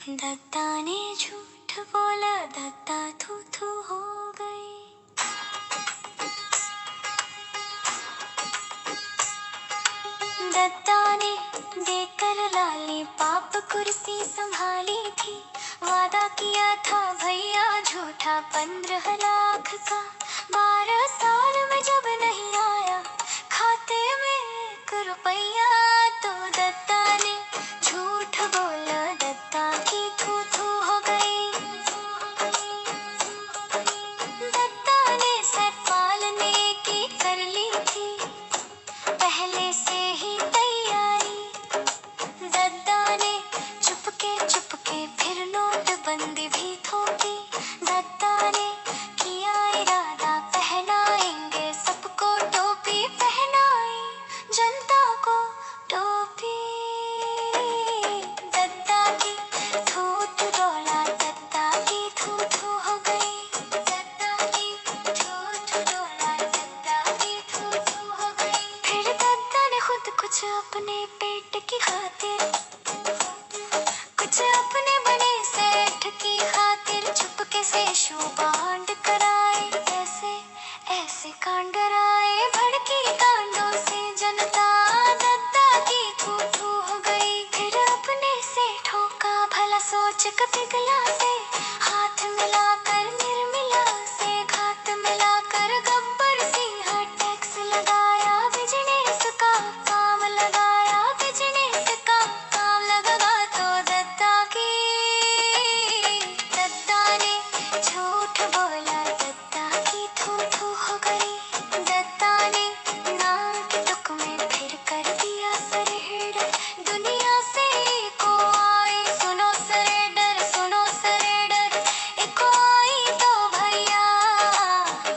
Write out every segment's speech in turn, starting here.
दत्ता ने झूठ बोला, दत्ता थू थू हो गई। दत्ता ने देकर लाली पाप कुर्सी संभाली थी। वादा किया था भैया झूठा 15 लाख का। 12 साल में जब नहीं आया खाते में 1 रुपया, तो दत्ता ने झूठ बोला, दत्ता की थू थू हो गई। दत्ता ने सर पालने की कर ली थी पहले से ही तैयारी। दत्ता ने चुपके फिर नोटबंदी भी थोपी। दत्ता ने किया इरादा पहनाएंगे सबको टोपी, पहनाई जनता को टोपी। दत्ता की थू थू डोला, दत्ता की थू थू हो गई। दत्ता की थू थू डोला, दत्ता की थू थू हो गई। फिर दत्ता ने खुद कुछ अपने पेट की खातिर, कुछ अपने बने सेठ की खातिर चुपके से शो बांड कराए। ऐसे कांड कराए, भड़की कांडों से जनता दत्ता की थू थू हो गई। फिर अपने सेठों का भला सोच कर पिघला से हाथ मिलाकर निर्मिला से घात मिलाकर गब्बर सिंह टैक्स लगाया। बिजनेस का काम लगाया, बिजनेस का काम लगा तो दत्ता ने झूठ बोला, दत्ता की थू थू हो गई। दत्ता ने नाम के तुक में फिर कर दिया सरेंडर। दुनिया से एको आई सुनो सरेंडर, सुनो सरेंडर। एको आई तो भैया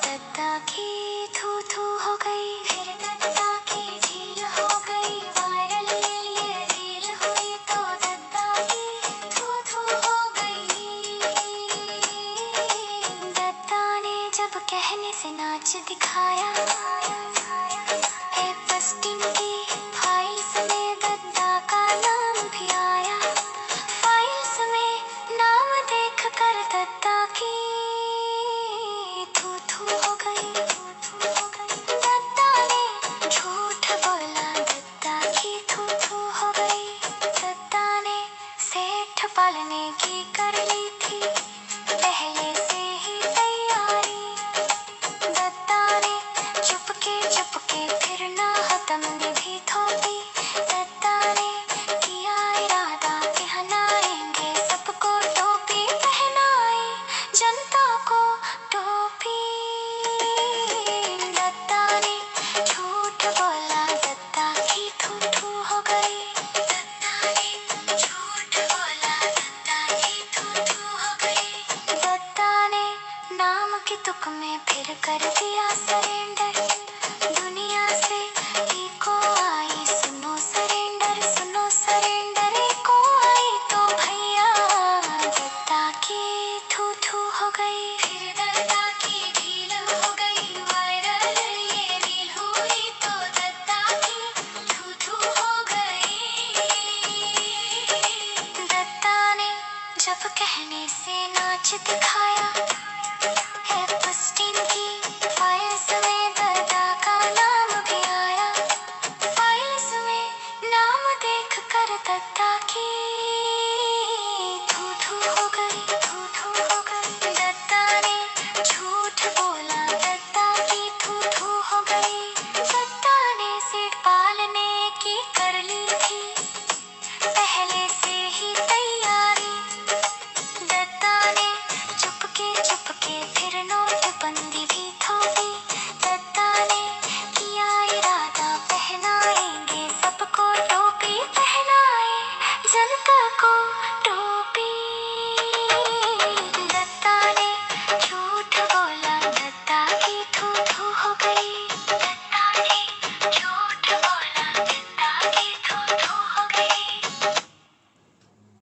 दत्ता की थू थू हो गई। फिर दत्ता की झील हो गई वायरल, ये रील हुई तो दत्ता की थू थू हो गई। दत्ता ने जब कहने से नाच दिखाया, पोस्टिंग की फाइल्स में दत्ता का नाम भी आया। फाइल्स में नाम देख कर दत्ता की थू थू हो गई। दत्ता ने झूठ बोला, दत्ता की थू थू हो गई। दत्ता ने सेठ पालने की कर ली थी पहले से ही तैयारी। दत्ता ने चुपके फिर नाहतमंदी भी थोपी। दत्ता ने किया इरादा पहनाएंगे सबको टोपी, पहनाई जनता को टोपी। दत्ता ने झूठ बोला, दत्ता की थू थू हो गई। दत्ता ने झूठ बोला, दत्ता की थू थू हो गई। दत्ता ने नाम के तुक में फिर कर दिया सरेंडर। दुनिया